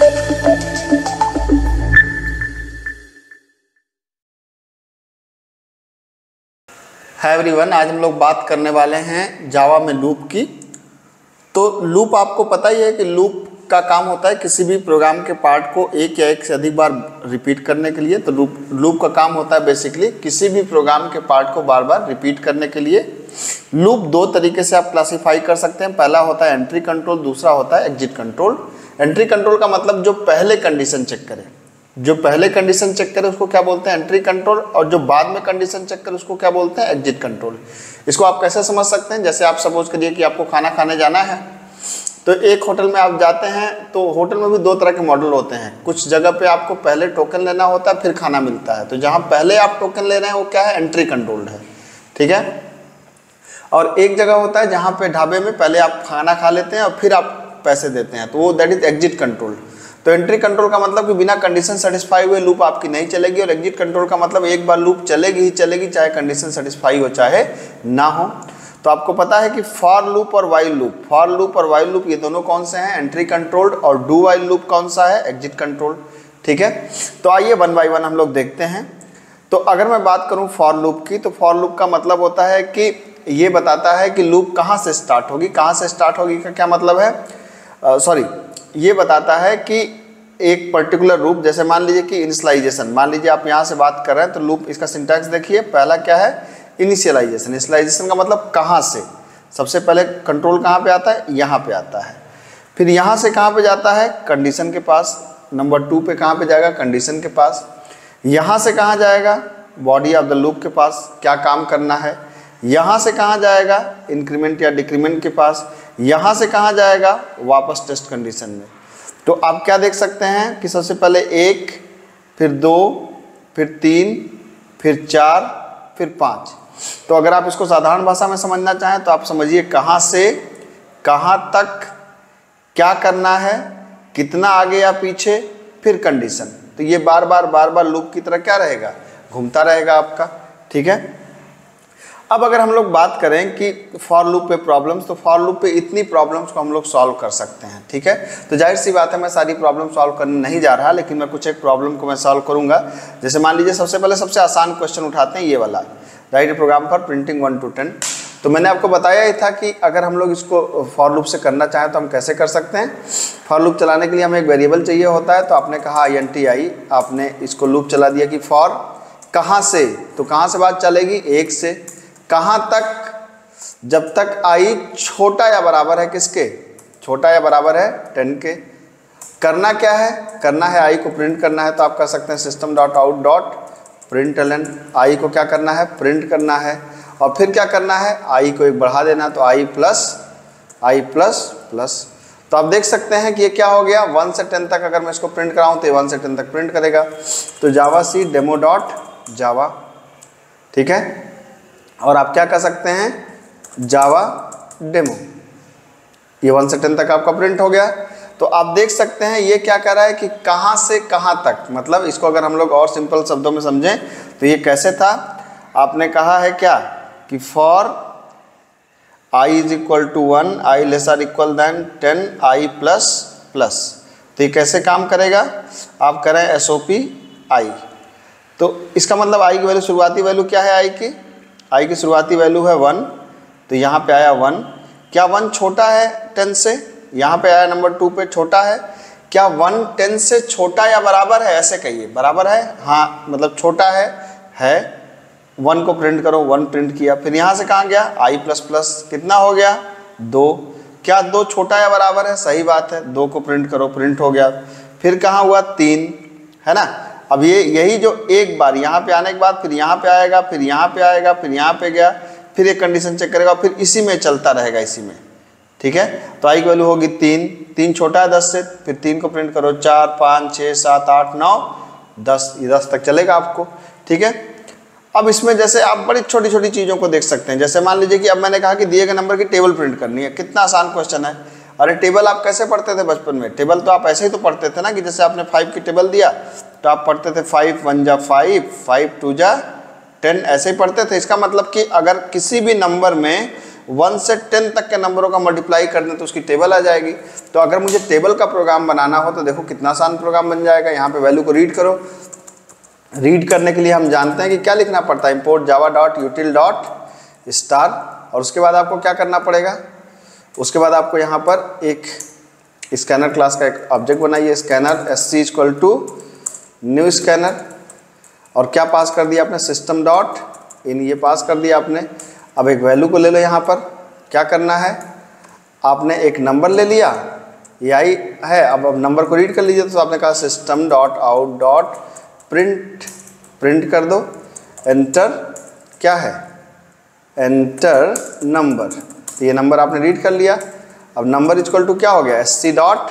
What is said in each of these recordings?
Hi everyone, आज हम लोग बात करने वाले हैं जावा में लूप की। तो लूप आपको पता ही है कि लूप का काम होता है किसी भी प्रोग्राम के पार्ट को एक या एक से अधिक बार रिपीट करने के लिए। तो लूप का काम होता है बेसिकली किसी भी प्रोग्राम के पार्ट को बार बार रिपीट करने के लिए। लूप दो तरीके से आप क्लासीफाई कर सकते हैं। पहला होता है एंट्री कंट्रोल, दूसरा होता है एग्जिट कंट्रोल। एंट्री कंट्रोल का मतलब जो पहले कंडीशन चेक करे, जो पहले कंडीशन चेक करे उसको क्या बोलते हैं, एंट्री कंट्रोल। और जो बाद में कंडीशन चेक करे उसको क्या बोलते हैं, एग्जिट कंट्रोल। इसको आप कैसे समझ सकते हैं, जैसे आप सपोज करिए कि आपको खाना खाने जाना है, तो एक होटल में आप जाते हैं। तो होटल में भी दो तरह के मॉडल होते हैं। कुछ जगह पे आपको पहले टोकन लेना होता है फिर खाना मिलता है। तो जहाँ पहले आप टोकन ले रहे हैं वो क्या है, एंट्री कंट्रोल्ड है, ठीक है। और एक जगह होता है जहाँ पे ढाबे में पहले आप खाना खा लेते हैं और फिर आप पैसे देते हैं, तो वो दैट इज एग्जिट कंट्रोल। तो एंट्री कंट्रोल का मतलब कि बिना कंडीशन सेटिस्फाई हुए लूप आपकी नहीं चलेगी। और एग्जिट कंट्रोल का मतलब एक बार लूप चलेगी ही चलेगी, चाहे कंडीशन सेटिस्फाई हो चाहे ना हो। तो आपको पता है कि फॉर लूप और वाइल लूप ये दोनों कौन से हैं, एंट्री कंट्रोल्ड। और डू वाइल लूप कौन सा है, एग्जिट कंट्रोल, ठीक है। तो आइए वन बाय वन हम लोग देखते हैं। तो अगर मैं बात करूं फॉर लूप की, तो फॉर लूप का मतलब होता है कि ये बताता है कि लूप कहाँ से स्टार्ट होगी। कहाँ से स्टार्ट होगी का क्या मतलब है, ये बताता है कि एक पर्टिकुलर लूप, जैसे मान लीजिए कि इनिशियलाइजेशन, मान लीजिए आप यहाँ से बात कर रहे हैं तो लूप, इसका सिंटैक्स देखिए। पहला क्या है, इनिशियलाइजेशन। इनिशियलाइजेशन का मतलब कहाँ से, सबसे पहले कंट्रोल कहाँ पे आता है, यहाँ पे आता है। फिर यहाँ से कहाँ पे जाता है, कंडीशन के पास। नंबर 2 पे कहाँ पे जाएगा, कंडीशन के पास। यहाँ से कहाँ जाएगा, बॉडी ऑफ द लूप के पास, क्या काम करना है। यहाँ से कहाँ जाएगा, इंक्रीमेंट या डिक्रीमेंट के पास। यहाँ से कहाँ जाएगा, वापस टेस्ट कंडीशन में। तो आप क्या देख सकते हैं कि सबसे पहले 1, फिर 2, फिर 3, फिर 4, फिर 5। तो अगर आप इसको साधारण भाषा में समझना चाहें तो आप समझिए कहाँ से कहाँ तक क्या करना है, कितना आगे या पीछे, फिर कंडीशन। तो ये बार बार लूप की तरह क्या रहेगा, घूमता रहेगा आपका, ठीक है। अब अगर हम लोग बात करें कि फॉर लूप पे प्रॉब्लम्स, तो फॉर लूप पे इतनी प्रॉब्लम्स को हम लोग सॉल्व कर सकते हैं, ठीक है। तो जाहिर सी बात है मैं सारी प्रॉब्लम सॉल्व करने नहीं जा रहा, लेकिन मैं कुछ एक प्रॉब्लम को मैं सॉल्व करूंगा। जैसे मान लीजिए सबसे पहले सबसे आसान क्वेश्चन उठाते हैं, ये वाला, write program for printing 1 to 10। तो मैंने आपको बताया ही था कि अगर हम लोग इसको फॉर लूप से करना चाहें तो हम कैसे कर सकते हैं। फॉर लूप चलाने के लिए हमें एक वेरिएबल चाहिए होता है। तो आपने कहा INTI, आपने इसको लूप चला दिया कि फॉर कहाँ से, तो कहाँ से बात चलेगी, 1 से। कहाँ तक, जब तक i छोटा या बराबर है किसके, छोटा या बराबर है 10 के। करना क्या है, करना है i को प्रिंट करना है। तो आप कर सकते हैं system.out.println, i को क्या करना है, प्रिंट करना है। और फिर क्या करना है, i को एक बढ़ा देना, तो i प्लस। तो आप देख सकते हैं कि ये क्या हो गया, 1 से 10 तक अगर मैं इसको प्रिंट कराऊँ तो ये 1 से 10 तक प्रिंट करेगा। तो जावाc demo.java, ठीक है। और आप क्या कर सकते हैं, जावा डेमो, ये 1 से 10 तक आपका प्रिंट हो गया। तो आप देख सकते हैं ये क्या कर रहा है कि कहाँ से कहाँ तक, मतलब इसको अगर हम लोग और सिंपल शब्दों में समझें तो ये कैसे था, आपने कहा है क्या कि for i = 1, i <= 10, i plus. तो ये कैसे काम करेगा, आप करें SOP i। तो इसका मतलब i की वैल्यू, शुरुआती वैल्यू क्या है i की शुरुआती वैल्यू है 1। तो यहाँ पे आया 1। क्या 1 छोटा है 10 से, यहाँ पे आया नंबर 2 पे छोटा है। क्या 1 10 से छोटा या बराबर है, ऐसे कहिए, बराबर है, हाँ मतलब छोटा है। 1 को प्रिंट करो, 1 प्रिंट किया। फिर यहाँ से कहाँ गया, i++, कितना हो गया, 2। क्या 2 छोटा या बराबर है, सही बात है, 2 को प्रिंट करो, प्रिंट हो गया। फिर कहाँ हुआ, 3, है ना। अब ये यही जो एक बार यहाँ पे आने के बाद फिर यहाँ पे आएगा, फिर यहाँ पे आएगा, फिर यहाँ पे गया, फिर एक कंडीशन चेक करेगा, फिर इसी में चलता रहेगा, इसी में, ठीक है। तो i की वैल्यू होगी 3 छोटा है 10 से, फिर 3 को प्रिंट करो, 4, 5, 6, 7, 8, 9, 10, ये 10 तक चलेगा आपको, ठीक है। अब इसमें जैसे आप बड़ी छोटी छोटी चीज़ों को देख सकते हैं। जैसे मान लीजिए कि अब मैंने कहा कि दिए गए नंबर की टेबल प्रिंट करनी है, कितना आसान क्वेश्चन है। अरे टेबल आप कैसे पढ़ते थे बचपन में, टेबल तो आप ऐसे ही तो पढ़ते थे ना, कि जैसे आपने 5 की टेबल दिया तो आप पढ़ते थे 5 1 जा 5, 5 2 जा 10, ऐसे ही पढ़ते थे। इसका मतलब कि अगर किसी भी नंबर में 1 से 10 तक के नंबरों का मल्टीप्लाई कर दें तो उसकी टेबल आ जाएगी। तो अगर मुझे टेबल का प्रोग्राम बनाना हो तो देखो कितना आसान प्रोग्राम बन जाएगा। यहाँ पे वैल्यू को रीड करो। रीड करने के लिए हम जानते हैं कि क्या लिखना पड़ता है, import java.util.star, और उसके बाद आपको क्या करना पड़ेगा, उसके बाद आपको यहाँ पर एक स्कैनर क्लास का एक ऑब्जेक्ट बनाइए, scanner sc equal to new scanner, और क्या पास कर दिया आपने, सिस्टम डॉट इन, ये पास कर दिया आपने। अब एक वैल्यू को ले लो, यहाँ पर क्या करना है, आपने एक नंबर ले लिया, ये आई है, अब नंबर को रीड कर लीजिए। तो आपने कहा system dot out dot print, print कर दो, एंटर क्या है, एंटर नंबर, तो ये नंबर आपने रीड कर लिया। अब नंबर इक्वल टू क्या हो गया, sc डॉट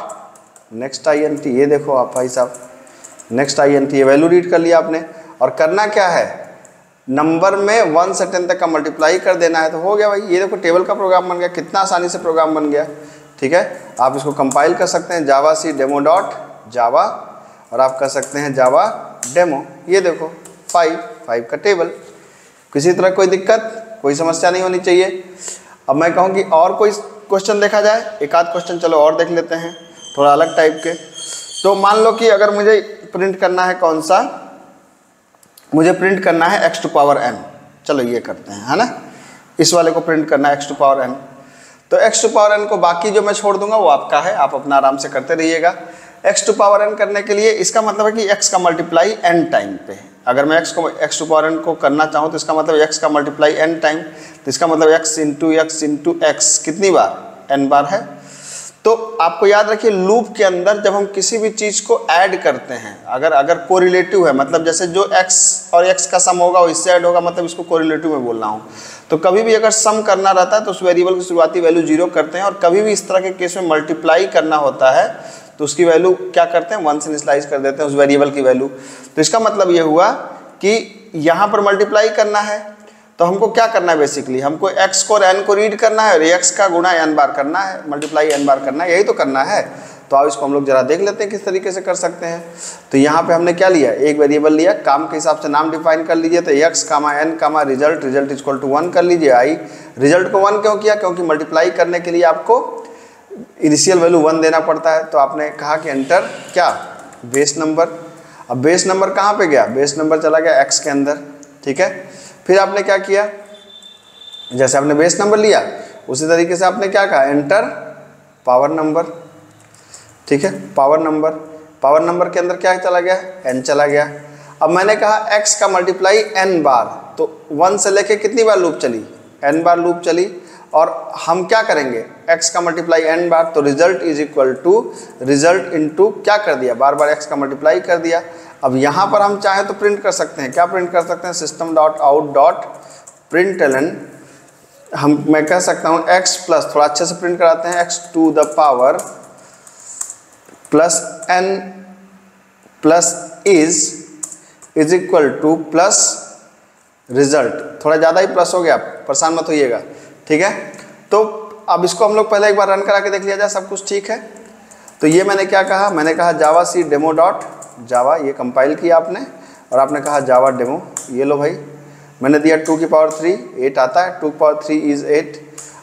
नेक्स्ट int, ये देखो आप भाई साहब, नेक्स्ट int, ये वैल्यू रीड कर लिया आपने। और करना क्या है, नंबर में 1 से 10 तक का मल्टीप्लाई कर देना है, तो हो गया भाई। ये देखो टेबल का प्रोग्राम बन गया, कितना आसानी से प्रोग्राम बन गया। ठीक है, आप इसको कंपाइल कर सकते हैं जावा सी डेमो डॉट जावा, और आप कर सकते हैं जावा डेमो, ये देखो 5 का टेबल। किसी तरह कोई दिक्कत, कोई समस्या नहीं होनी चाहिए। अब मैं कहूँ कि और कोई क्वेश्चन देखा जाए, एक आध क्वेश्चन चलो और देख लेते हैं, थोड़ा अलग टाइप के। तो मान लो कि अगर मुझे प्रिंट करना है, कौन सा, मुझे प्रिंट करना है x टू पावर n, चलो ये करते हैं, है ना, इस वाले को प्रिंट करना है x टू पावर n। तो x टू पावर n को बाकी जो मैं छोड़ दूंगा वो आपका है, आप अपना आराम से करते रहिएगा। x टू पावर n करने के लिए इसका मतलब है कि x का मल्टीप्लाई n टाइम पे, अगर मैं x टू पावर n को करना चाहूँ तो इसका मतलब x का मल्टीप्लाई n टाइम, तो इसका मतलब x इंटू x कितनी बार, n बार है। तो आपको याद रखिए लूप के अंदर जब हम किसी भी चीज़ को ऐड करते हैं, अगर कोरिलेटिव है, मतलब जैसे जो x और x का सम होगा वो इससे ऐड होगा, मतलब इसको कोरिलेटिव में बोलना हो, तो कभी भी अगर सम करना रहता है तो उस वेरिएबल की शुरुआती वैल्यू 0 करते हैं, और कभी भी इस तरह के केस में मल्टीप्लाई करना होता है तो उसकी वैल्यू क्या करते हैं, 1 से इनिशियलाइज कर देते हैं उस वेरिएबल की वैल्यू। तो इसका मतलब ये हुआ कि यहाँ पर मल्टीप्लाई करना है, तो हमको क्या करना है, बेसिकली हमको x को और n को रीड करना है और x का गुणा n बार करना है, मल्टीप्लाई n बार करना है, यही तो करना है। तो आओ इसको हम लोग जरा देख लेते हैं किस तरीके से कर सकते हैं। तो यहाँ पे हमने क्या लिया, एक वेरिएबल लिया, काम के हिसाब से नाम डिफाइन कर लीजिए। तो x comma n comma result, result equal to 1 कर लीजिए। आई रिजल्ट को 1 क्यों किया, क्योंकि मल्टीप्लाई करने के लिए आपको इनिशियल वैल्यू 1 देना पड़ता है। तो आपने कहा कि एंटर क्या, बेस नंबर। अब बेस नंबर कहाँ पे गया, बेस नंबर चला गया x के अंदर। ठीक है, फिर आपने क्या किया, जैसे आपने बेस नंबर लिया उसी तरीके से आपने क्या कहा, एंटर पावर नंबर। ठीक है, पावर नंबर, पावर नंबर के अंदर क्या चला गया, n चला गया। अब मैंने कहा x का मल्टीप्लाई n बार, तो 1 से लेके कितनी बार लूप चली, n बार लूप चली, और हम क्या करेंगे, x का मल्टीप्लाई n बार, तो result is equal to result into क्या कर दिया, बार बार x का मल्टीप्लाई कर दिया। अब यहाँ पर हम चाहें तो प्रिंट कर सकते हैं, क्या प्रिंट कर सकते हैं, system dot out dot println, मैं कह सकता हूँ x प्लस, थोड़ा अच्छे से प्रिंट कराते हैं, x to the power plus n plus is equal to plus result, थोड़ा ज़्यादा ही प्लस हो गया, परेशान मत होइएगा। ठीक है, तो अब इसको हम लोग पहले एक बार रन करा के देख लिया जाए, सब कुछ ठीक है। तो ये मैंने क्या कहा, मैंने कहा जावा सी डेमो डॉट जावा, ये कंपाइल किया आपने, और आपने कहा जावा डेमो, ये लो भाई, मैंने दिया 2 की पावर 3, 8 आता है, 2 की पावर 3 इज़ 8।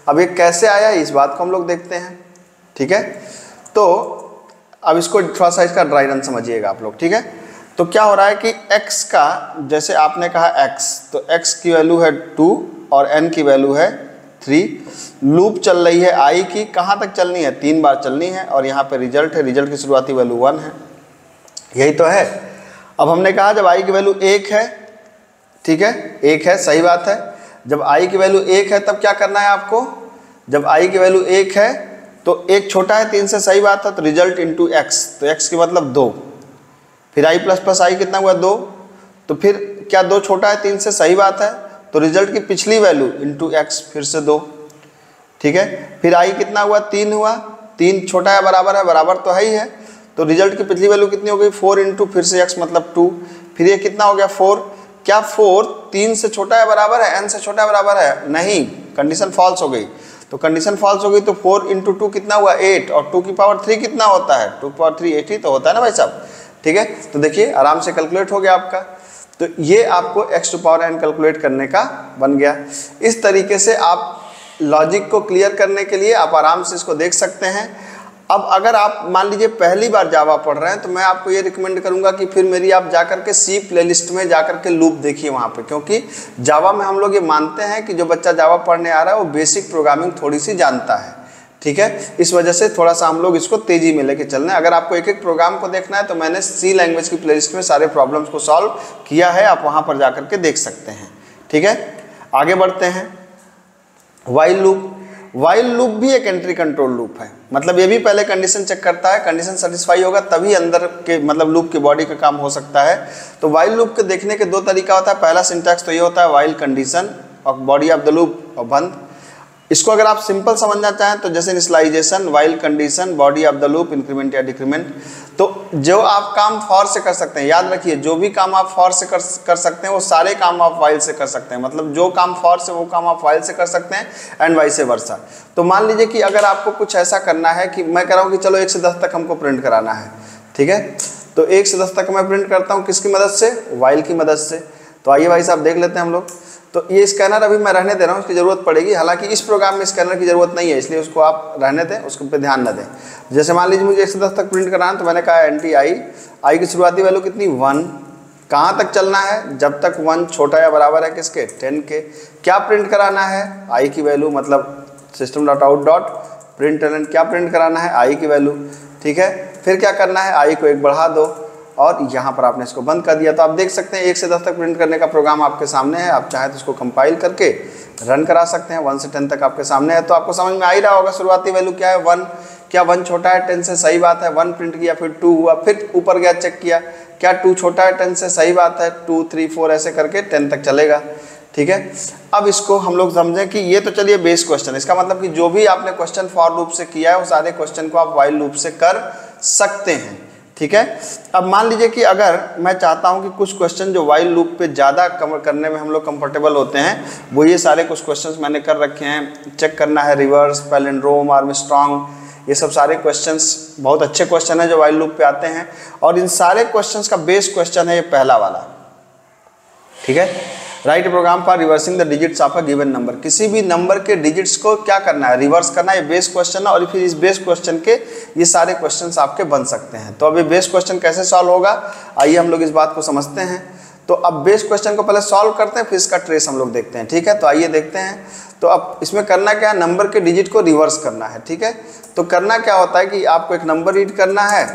अब ये कैसे आया इस बात को हम लोग देखते हैं। ठीक है, तो अब इसको थोड़ा सा इसका ड्राई रन समझिएगा आप लोग। ठीक है, तो क्या हो रहा है कि x का, जैसे आपने कहा x, तो x की वैल्यू है 2 और n की वैल्यू है 3, लूप चल रही है i की, कहाँ तक चलनी है, 3 बार चलनी है, और यहाँ पे रिजल्ट है, रिजल्ट की शुरुआती वैल्यू 1 है, यही तो है। अब हमने कहा जब i की वैल्यू 1 है, ठीक है, 1 है, सही बात है, जब i की वैल्यू 1 है तब क्या करना है आपको, जब i की वैल्यू 1 है तो 1 छोटा है 3 से, सही बात है, तो रिजल्ट इंटू x, तो x की मतलब 2, फिर i प्लस प्लस i कितना हुआ 2, तो फिर क्या 2 छोटा है 3 से, सही बात है, तो रिजल्ट की पिछली वैल्यू इंटू x फिर से 2। ठीक है, फिर i कितना हुआ 3 हुआ, 3 छोटा है बराबर है, बराबर तो है ही है, तो रिजल्ट की पिछली वैल्यू कितनी हो गई 4 इंटू फिर से x मतलब 2, फिर ये कितना हो गया 4, क्या 4 3 से छोटा है बराबर है, n से छोटा है बराबर है, नहीं, कंडीशन फॉल्स हो गई। तो कंडीशन फॉल्स हो गई तो 4 इंटू 2 कितना हुआ 8, और 2 की पावर 3 कितना होता है, 2 की पावर 3 8 ही तो होता है ना भाई साहब। ठीक है, तो देखिए आराम से कैलकुलेट हो गया आपका। तो ये आपको x to power n calculate करने का बन गया। इस तरीके से आप लॉजिक को क्लियर करने के लिए आप आराम से इसको देख सकते हैं। अब अगर आप मान लीजिए पहली बार जावा पढ़ रहे हैं तो मैं आपको ये रिकमेंड करूंगा कि फिर मेरी आप जाकर के सी प्लेलिस्ट में जाकर के लूप देखिए वहाँ पे, क्योंकि जावा में हम लोग ये मानते हैं कि जो बच्चा जावा पढ़ने आ रहा है वो बेसिक प्रोग्रामिंग थोड़ी सी जानता है, ठीक है। इस वजह से थोड़ा सा हम लोग इसको तेजी में लेके चल रहे हैं। अगर आपको एक एक प्रोग्राम को देखना है तो मैंने सी लैंग्वेज की प्लेलिस्ट में सारे प्रॉब्लम्स को सॉल्व किया है, आप वहाँ पर जाकर के देख सकते हैं, ठीक है। आगे बढ़ते हैं। व्हाइल लूप, व्हाइल लूप भी एक एंट्री कंट्रोल लूप है, मतलब ये भी पहले कंडीशन चेक करता है, कंडीशन सेटिस्फाई होगा तभी अंदर के मतलब लूप की बॉडी का काम हो सकता है। तो व्हाइल लूप के देखने के दो तरीका होता है। पहला सिंटैक्स तो ये होता है व्हाइल कंडीशन और बॉडी ऑफ द लूप और बंद। इसको अगर आप सिंपल समझना चाहें तो जैसे initialization, while condition, body of the loop, increment या डिक्रीमेंट। तो जो आप काम फॉर से कर सकते हैं, याद रखिए जो भी काम आप फॉर से कर सकते हैं वो सारे काम आप व्हाइल से कर सकते हैं, मतलब जो काम फॉर से वो काम आप व्हाइल से कर सकते हैं एंड वाइस वर्सा। तो मान लीजिए कि अगर आपको कुछ ऐसा करना है कि मैं कह रहा हूँ कि चलो 1 से 10 तक हमको प्रिंट कराना है, ठीक है। तो 1 से 10 तक मैं प्रिंट करता हूँ किसकी मदद से, व्हाइल की मदद से। तो आइए भाई साहब देख लेते हैं हम लोग। तो ये स्कैनर अभी मैं रहने दे रहा हूँ, इसकी ज़रूरत पड़ेगी, हालांकि इस प्रोग्राम में स्कैनर की ज़रूरत नहीं है, इसलिए उसको आप रहने दें, उसके पे ध्यान न दें। जैसे मान लीजिए मुझे 1 से 10 तक प्रिंट कराना है तो मैंने कहा एंटी आई की शुरुआती वैल्यू कितनी 1, कहाँ तक चलना है जब तक 1 छोटा या बराबर है किसके 10 के। क्या प्रिंट कराना है, आई की वैल्यू, मतलब system dot out dot println क्या प्रिंट कराना है, आई की वैल्यू, ठीक है। फिर क्या करना है, आई को 1 बढ़ा दो और यहाँ पर आपने इसको बंद कर दिया। तो आप देख सकते हैं 1 से 10 तक प्रिंट करने का प्रोग्राम आपके सामने है। आप चाहे तो इसको कंपाइल करके रन करा सकते हैं। 1 से 10 तक आपके सामने है, तो आपको समझ में आ ही रहा होगा शुरुआती वैल्यू क्या है 1। क्या 1 छोटा है 10 से, सही बात है, 1 प्रिंट किया, फिर 2 हुआ, फिर ऊपर गया चेक किया, क्या 2 छोटा है 10 से, सही बात है, 2 3 4 ऐसे करके 10 तक चलेगा, ठीक है। अब इसको हम लोग समझें कि ये तो चलिए बेस क्वेश्चन, इसका मतलब कि जो भी आपने क्वेश्चन फॉर लूप से किया है वो सारे क्वेश्चन को आप व्हाइल लूप से कर सकते हैं, ठीक है। अब मान लीजिए कि अगर मैं चाहता हूं कि कुछ क्वेश्चन जो व्हाइल लूप पे ज़्यादा करने में हम लोग कंफर्टेबल होते हैं, वो ये सारे कुछ क्वेश्चंस मैंने कर रखे हैं। चेक करना है रिवर्स, पैलिंड्रोम, आर्मस्ट्रांग, ये सब सारे क्वेश्चंस बहुत अच्छे क्वेश्चन हैं जो व्हाइल लूप पे आते हैं। और इन सारे क्वेश्चंस का बेस क्वेश्चन है ये पहला वाला, ठीक है। Write program for reversing the digits of a given number, किसी भी नंबर के डिजिट्स को क्या करना है, रिवर्स करना है, ये बेस क्वेश्चन है। और फिर इस बेस क्वेश्चन के ये सारे क्वेश्चंस आपके बन सकते हैं। तो अब ये बेस क्वेश्चन कैसे सॉल्व होगा, आइए हम लोग इस बात को समझते हैं। तो अब बेस क्वेश्चन को पहले सॉल्व करते हैं, फिर इसका ट्रेस हम लोग देखते हैं, ठीक है। तो आइए देखते हैं। तो अब इसमें करना क्या है, नंबर के डिजिट को रिवर्स करना है, ठीक है। तो करना क्या होता है कि आपको एक नंबर रीड करना है,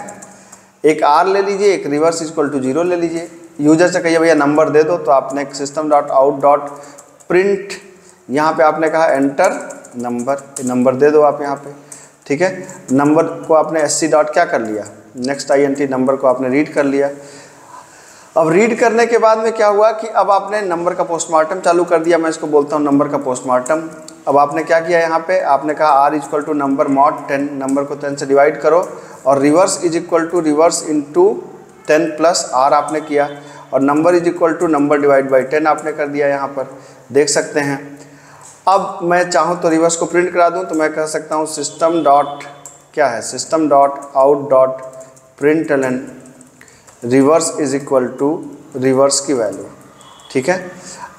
एक आर ले लीजिए, एक रिवर्स इक्वल टू 0 ले लीजिए। यूजर से कहिए भैया नंबर दे दो, तो आपने system dot out dot print, यहाँ पे आपने कहा एंटर नंबर दे दो आप यहाँ पे, ठीक है। नंबर को आपने एससी डॉट क्या कर लिया, नेक्स्ट INT, नंबर को आपने रीड कर लिया। अब रीड करने के बाद में क्या हुआ कि अब आपने नंबर का पोस्टमार्टम चालू कर दिया, मैं इसको बोलता हूँ नंबर का पोस्टमार्टम। अब आपने क्या किया, यहाँ पे आपने कहा R equal to number mod 10, number को 10 से डिवाइड करो, और reverse is equal to reverse into 10 plus R आपने किया, और number is equal to number divide by 10 आपने कर दिया। यहाँ पर देख सकते हैं। अब मैं चाहूँ तो रिवर्स को प्रिंट करा दूँ, तो मैं कह सकता हूँ सिस्टम डॉट क्या है, system dot out dot println reverse is equal to reverse की वैल्यू, ठीक है।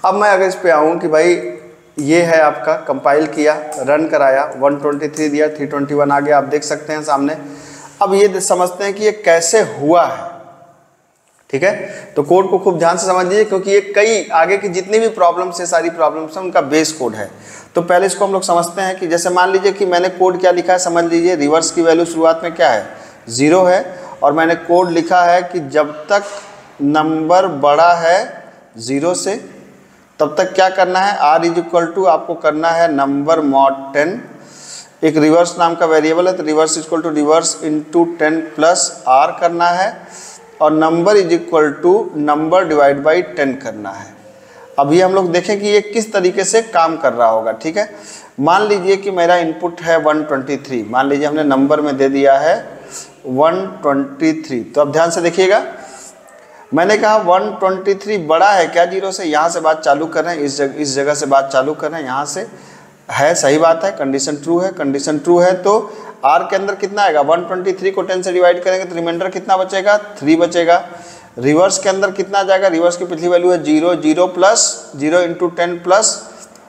अब मैं अगर इस पे आऊँ कि भाई ये है आपका, कंपाइल किया, रन कराया, 123 दिया, 321 आ गया, आप देख सकते हैं सामने। अब ये समझते हैं कि ये कैसे हुआ है, ठीक है। तो कोड को खूब ध्यान से समझ लीजिए, क्योंकि ये कई आगे की जितनी भी प्रॉब्लम्स है, सारी प्रॉब्लम्स हैं, उनका बेस कोड है। तो पहले इसको हम लोग समझते हैं कि जैसे मान लीजिए कि मैंने कोड क्या लिखा है, समझ लीजिए रिवर्स की वैल्यू शुरुआत में क्या है 0 है, और मैंने कोड लिखा है कि जब तक नंबर बड़ा है 0 से तब तक क्या करना है, आर इज इक्वल टू आपको करना है नंबर मॉड 10, एक रिवर्स नाम का वेरिएबल है, तो reverse equal to reverse into 10 plus R करना है, और number is equal to number divide by 10 करना है। अभी हम लोग देखें कि ये किस तरीके से काम कर रहा होगा, ठीक है। मान लीजिए कि मेरा इनपुट है 123, मान लीजिए हमने नंबर में दे दिया है 123। तो अब ध्यान से देखिएगा, मैंने कहा 123 बड़ा है क्या 0 से, यहाँ से बात चालू कर रहे हैं, इस जगह से बात चालू कर रहे हैं, यहाँ से है, सही बात है, कंडीशन ट्रू है, कंडीशन ट्रू है। तो आर के अंदर कितना आएगा, 123 को 10 से डिवाइड करेंगे तो रिमाइंडर कितना बचेगा, 3 बचेगा। रिवर्स के अंदर कितना आ जाएगा, रिवर्स की पिछली वैल्यू है 0, 0 प्लस 0 इंटू 10 प्लस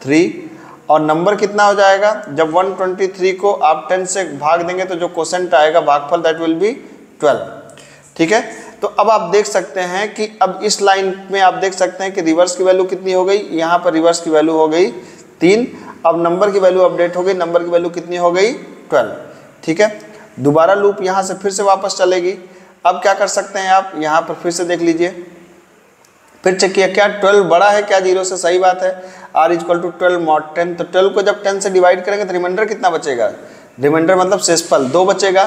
3, और नंबर कितना हो जाएगा, जब 123 को आप 10 से भाग देंगे तो जो क्वोशंट आएगा भागफल दैट विल बी 12। ठीक है, तो अब आप देख सकते हैं कि अब इस लाइन में आप देख सकते हैं कि रिवर्स की वैल्यू कितनी हो गई, यहाँ पर रिवर्स की वैल्यू हो गई 3। अब नंबर की वैल्यू अपडेट हो गई, नंबर की वैल्यू कितनी हो गई 12। ठीक है, दोबारा लूप यहाँ से फिर से वापस चलेगी। अब क्या कर सकते हैं आप, यहाँ पर फिर से देख लीजिए, फिर चेक किया क्या 12 बड़ा है क्या 0 से, सही बात है, r इक्वल टू 12 mod 10। तो 12 को जब 10 से डिवाइड करेंगे तो रिमाइंडर कितना बचेगा, रिमाइंडर मतलब शेषफल 2 बचेगा।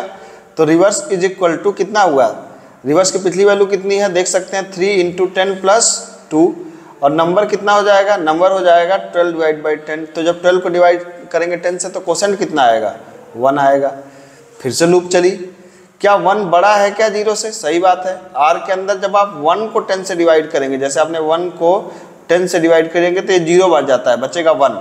तो रिवर्स इज इक्वल टू कितना हुआ, रिवर्स की पिछली वैल्यू कितनी है देख सकते हैं 3 × 10 + 2, और नंबर कितना हो जाएगा, नंबर हो जाएगा 12 डिवाइड बाई 10। तो जब 12 को डिवाइड करेंगे 10 से तो क्वोशंट कितना आएगा 1 आएगा। फिर से लूप चली, क्या 1 बड़ा है क्या 0 से, सही बात है। r के अंदर जब आप 1 को 10 से डिवाइड करेंगे, जैसे आपने 1 को 10 से डिवाइड करेंगे तो ये 0 बढ़ जाता है, बचेगा 1।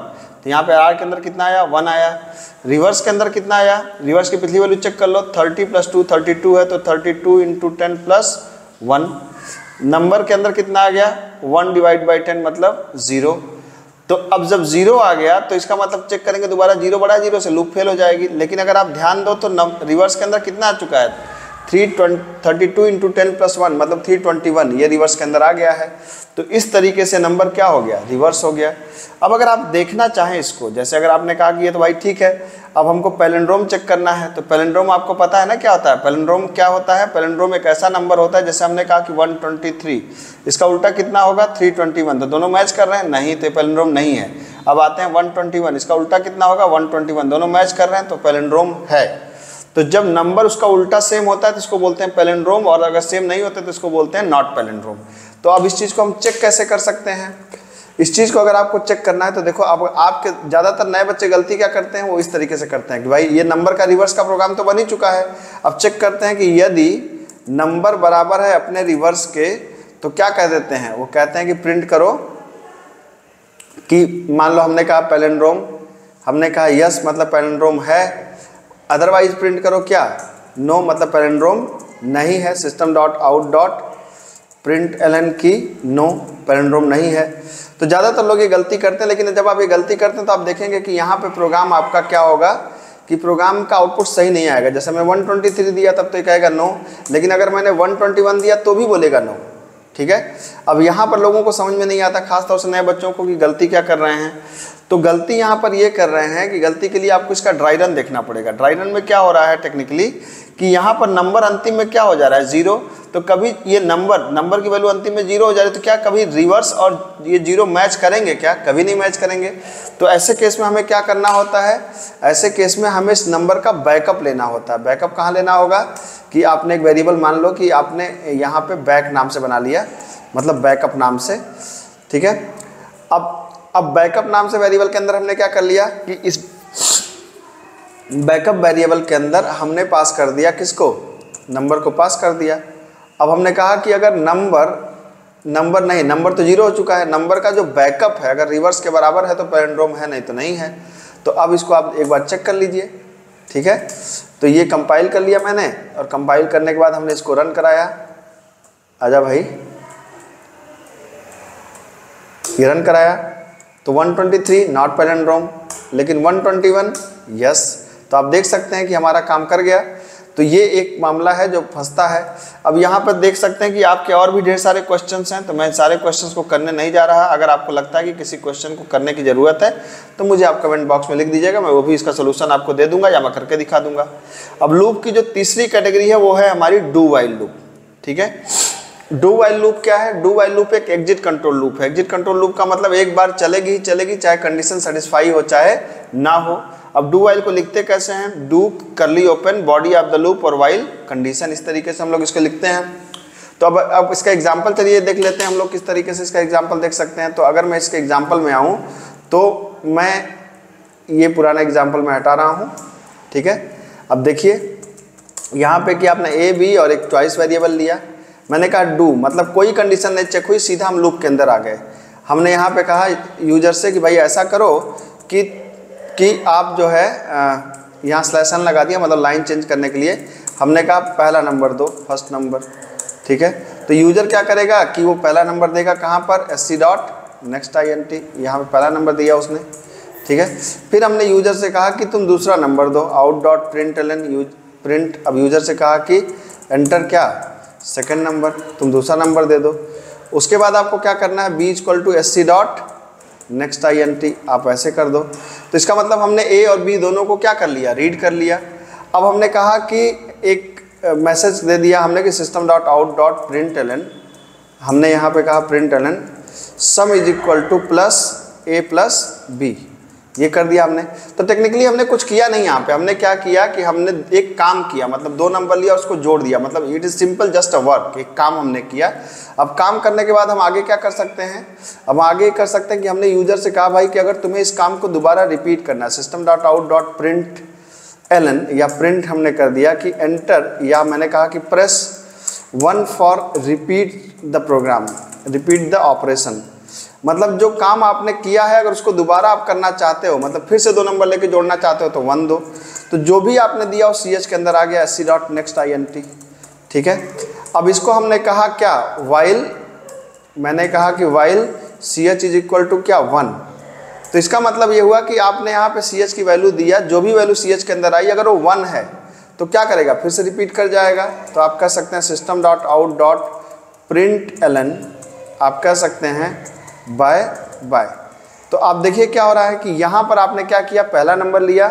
तो यहाँ पे r के अंदर कितना आया 1 आया। रिवर्स के अंदर कितना आया, रिवर्स की पिछली वैल्यू चेक कर लो, 30 + 2 32 है, तो 32 × 10 + 1। नंबर के अंदर कितना आ गया 1 डिवाइड बाई 10 मतलब 0। तो अब जब 0 आ गया तो इसका मतलब चेक करेंगे दोबारा 0 बड़ा 0 से, लूप फेल हो जाएगी। लेकिन अगर आप ध्यान दो तो रिवर्स के अंदर कितना आ चुका है 32 × 10 + 1 मतलब 321, ये रिवर्स के अंदर आ गया है। तो इस तरीके से नंबर क्या हो गया, रिवर्स हो गया। अब अगर आप देखना चाहें इसको, जैसे अगर आपने कहा कि ये तो भाई ठीक है, अब हमको पैलिंड्रोम चेक करना है, तो पैलिंड्रोम आपको पता है ना क्या होता है, पैलिंड्रोम क्या होता है, पैलिंड्रोम एक ऐसा नंबर होता है, जैसे हमने कहा कि 123, इसका उल्टा कितना होगा 321, तो दोनों मैच कर रहे हैं, नहीं तो पैलिंड्रोम नहीं है। अब आते हैं 121, इसका उल्टा कितना होगा 121, दोनों मैच कर रहे हैं तो पैलिंड्रोम है। तो जब नंबर उसका उल्टा सेम होता है तो इसको बोलते हैं पैलिंड्रोम, और अगर सेम नहीं होते तो इसको बोलते हैं नॉट पैलिंड्रोम। तो अब इस चीज़ को हम चेक कैसे कर सकते हैं, इस चीज़ को अगर आपको चेक करना है तो देखो, अब आपके ज़्यादातर नए बच्चे गलती क्या करते हैं, वो इस तरीके से करते हैं कि भाई ये नंबर का रिवर्स का प्रोग्राम तो बन ही चुका है, अब चेक करते हैं कि यदि नंबर बराबर है अपने रिवर्स के तो क्या कह देते हैं, वो कहते हैं कि प्रिंट करो कि मान लो हमने कहा पैलिंड्रोम, हमने कहा यस मतलब पैलिंड्रोम है, अदरवाइज प्रिंट करो क्या नो मतलब पैलिंड्रोम नहीं है, system.out.println की नो पैलिंड्रोम नहीं है। तो ज़्यादातर लोग ये गलती करते हैं, लेकिन जब आप ये गलती करते हैं तो आप देखेंगे कि यहाँ पे प्रोग्राम आपका क्या होगा कि प्रोग्राम का आउटपुट सही नहीं आएगा। जैसे मैं 123 दिया तब तो ये कहेगा नो, लेकिन अगर मैंने 121 दिया तो भी बोलेगा नो। ठीक है, अब यहाँ पर लोगों को समझ में नहीं आता, खासतौर से नए बच्चों को, कि गलती क्या कर रहे हैं। तो गलती यहाँ पर ये कर रहे हैं कि गलती के लिए आपको इसका ड्राई रन देखना पड़ेगा। ड्राई रन में क्या हो रहा है टेक्निकली कि यहाँ पर नंबर अंतिम में क्या हो जा रहा है 0, तो कभी ये नंबर की वैल्यू अंतिम में 0 हो जा रही है, तो क्या कभी रिवर्स और ये 0 मैच करेंगे क्या, कभी नहीं मैच करेंगे। तो ऐसे केस में हमें क्या करना होता है, ऐसे केस में हमें इस नंबर का बैकअप लेना होता है। बैकअप कहाँ लेना होगा कि आपने एक वेरिएबल मान लो कि आपने यहाँ पे बैक नाम से बना लिया, मतलब बैकअप नाम से। ठीक है, अब बैकअप नाम से वेरिएबल के अंदर हमने क्या कर लिया कि इस बैकअप वेरिएबल के अंदर हमने पास कर दिया किसको, नंबर को पास कर दिया। अब हमने कहा कि अगर नंबर तो 0 हो चुका है, नंबर का जो बैकअप है अगर रिवर्स के बराबर है तो पैलिंड्रोम है, नहीं तो नहीं है। तो अब इसको आप एक बार चेक कर लीजिए। ठीक है, तो ये कंपाइल कर लिया मैंने, और कंपाइल करने के बाद हमने इसको रन कराया। आजा भाई, ये रन कराया तो 123 नॉट पैलिंड्रोम, लेकिन 121 यस। तो आप देख सकते हैं कि हमारा काम कर गया। तो ये एक मामला है जो फंसता है। अब यहाँ पर देख सकते हैं कि आपके और भी ढेर सारे क्वेश्चंस हैं, तो मैं सारे क्वेश्चंस को करने नहीं जा रहा। अगर आपको लगता है कि किसी क्वेश्चन को करने की ज़रूरत है तो मुझे आप कमेंट बॉक्स में लिख दीजिएगा, मैं वो भी इसका सोल्यूशन आपको दे दूंगा या मैं करके दिखा दूंगा। अब लूप की जो तीसरी कैटेगरी है वो है हमारी डू वाइल लूप। ठीक है, डू वाइल लूप क्या है, डू वाइल लूप एक एग्जिट कंट्रोल लूप है। एग्जिट कंट्रोल लूप का मतलब एक बार चलेगी चाहे कंडीशन सेटिस्फाई हो चाहे ना हो। अब डू वाइल को लिखते कैसे हैं, डू करली open body of the loop और वाइल कंडीशन, इस तरीके से हम लोग इसको लिखते हैं। तो अब इसका एग्जाम्पल चलिए देख लेते हैं हम लोग किस तरीके से इसका एग्जाम्पल देख सकते हैं। तो अगर मैं इसके एग्जाम्पल में आऊँ तो मैं ये पुराना एग्जाम्पल में हटा रहा हूँ। ठीक है, अब देखिए यहाँ पे कि आपने ए बी और एक चॉइस वेरिएबल लिया। मैंने कहा डू मतलब कोई कंडीशन नहीं चेक हुई, सीधा हम लूप के अंदर आ गए। हमने यहाँ पे कहा यूजर से कि भाई ऐसा करो कि आप जो है यहाँ स्लैशन लगा दिया, मतलब लाइन चेंज करने के लिए। हमने कहा पहला नंबर दो, फर्स्ट नंबर। ठीक है, तो यूजर क्या करेगा कि वो पहला नंबर देगा कहाँ पर, sc डॉट नेक्स्ट int, यहाँ पे पहला नंबर दिया उसने। ठीक है। फिर हमने यूजर से कहा कि तुम दूसरा नंबर दो, आउट डॉट प्रिंटलन प्रिंट। अब यूजर से कहा कि एंटर क्या, सेकंड नंबर, तुम दूसरा नंबर दे दो। उसके बाद आपको क्या करना है, B equal to S C dot next I N T, आप ऐसे कर दो। तो इसका मतलब हमने ए और बी दोनों को क्या कर लिया, रीड कर लिया। अब हमने कहा कि एक मैसेज दे दिया हमने कि system dot out dot println, हमने यहाँ पे कहा println sum is equal to plus A plus B, ये कर दिया हमने। तो टेक्निकली हमने कुछ किया नहीं, यहाँ पे हमने क्या किया कि हमने एक काम किया, मतलब दो नंबर लिया उसको जोड़ दिया, मतलब it is simple just a work, एक काम हमने किया। अब काम करने के बाद हम आगे क्या कर सकते हैं, अब आगे कर सकते हैं कि हमने यूजर से कहा भाई कि अगर तुम्हें इस काम को दोबारा रिपीट करना है, system dot out dot println या प्रिंट हमने कर दिया कि एंटर, या मैंने कहा कि press 1 for repeat the program, repeat the operation. मतलब जो काम आपने किया है अगर उसको दोबारा आप करना चाहते हो, मतलब फिर से दो नंबर लेके जोड़ना चाहते हो तो 1 दो। तो जो भी आपने दिया वो सी एच के अंदर आ गया, S C dot next I N T, ठीक है। अब इसको हमने कहा क्या, वाइल, मैंने कहा कि while C H is equal to क्या 1। तो इसका मतलब ये हुआ कि आपने यहाँ पे सी एच की वैल्यू दिया, जो भी वैल्यू सी एच के अंदर आई अगर वो 1 है तो क्या करेगा, फिर से रिपीट कर जाएगा। तो आप कह सकते हैं system dot out dot println, आप कह सकते हैं बाय बाय। तो आप देखिए क्या हो रहा है कि यहाँ पर आपने क्या किया, पहला नंबर लिया,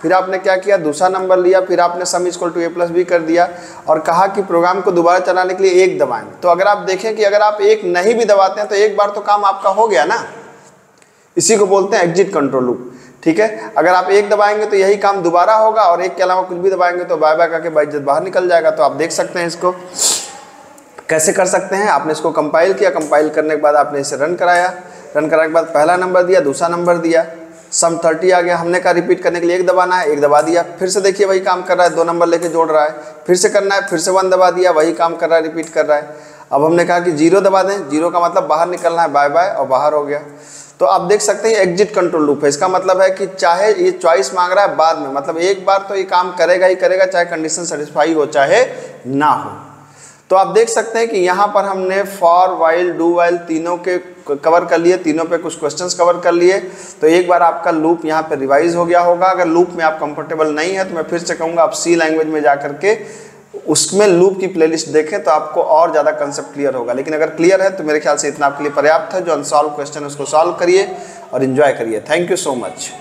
फिर आपने क्या किया, दूसरा नंबर लिया, फिर आपने sum equal to A plus B कर दिया और कहा कि प्रोग्राम को दोबारा चलाने के लिए 1 दबाएं। तो अगर आप देखें कि अगर आप 1 नहीं भी दबाते हैं तो एक बार तो काम आपका हो गया ना, इसी को बोलते हैं एग्जिट कंट्रोल लूप, ठीक है। अगर आप 1 दबाएंगे तो यही काम दोबारा होगा और 1 के अलावा कुछ भी दबाएंगे तो बाय बाय करके बाइज्जत बाहर निकल जाएगा। तो आप देख सकते हैं इसको कैसे कर सकते हैं। आपने इसको कंपाइल किया, कंपाइल करने के बाद आपने इसे रन कराया, रन कराने के बाद पहला नंबर दिया, दूसरा नंबर दिया, सम 30 आ गया। हमने कहा रिपीट करने के लिए 1 दबाना है, 1 दबा दिया, फिर से देखिए वही काम कर रहा है, 2 नंबर लेके जोड़ रहा है, फिर से करना है, फिर से 1 दबा दिया, वही काम कर रहा है, रिपीट कर रहा है। अब हमने कहा कि 0 दबा दें, 0 का मतलब बाहर निकलना है, बाय बाय, और बाहर हो गया। तो आप देख सकते हैं एग्जिट कंट्रोल लूप है। इसका मतलब है कि चाहे ये चॉइस मांग रहा है बाद में, मतलब एक बार तो ये काम करेगा ही करेगा, चाहे कंडीशन सेटिस्फाई हो चाहे ना हो। तो आप देख सकते हैं कि यहाँ पर हमने फॉर, वाइल, डू वाइल तीनों के कवर कर लिए, तीनों पे कुछ क्वेश्चंस कवर कर लिए। तो एक बार आपका लूप यहाँ पे रिवाइज हो गया होगा। अगर लूप में आप कंफर्टेबल नहीं है तो मैं फिर से कहूँगा आप सी लैंग्वेज में जा करके उसमें लूप की प्लेलिस्ट देखें तो आपको और ज़्यादा कंसेप्ट क्लियर होगा। लेकिन अगर क्लियर है तो मेरे ख्याल से इतना आपके लिए पर्याप्त है। जो अनसॉल्व क्वेश्चन है उसको सॉल्व करिए और इन्जॉय करिए। Thank you so much.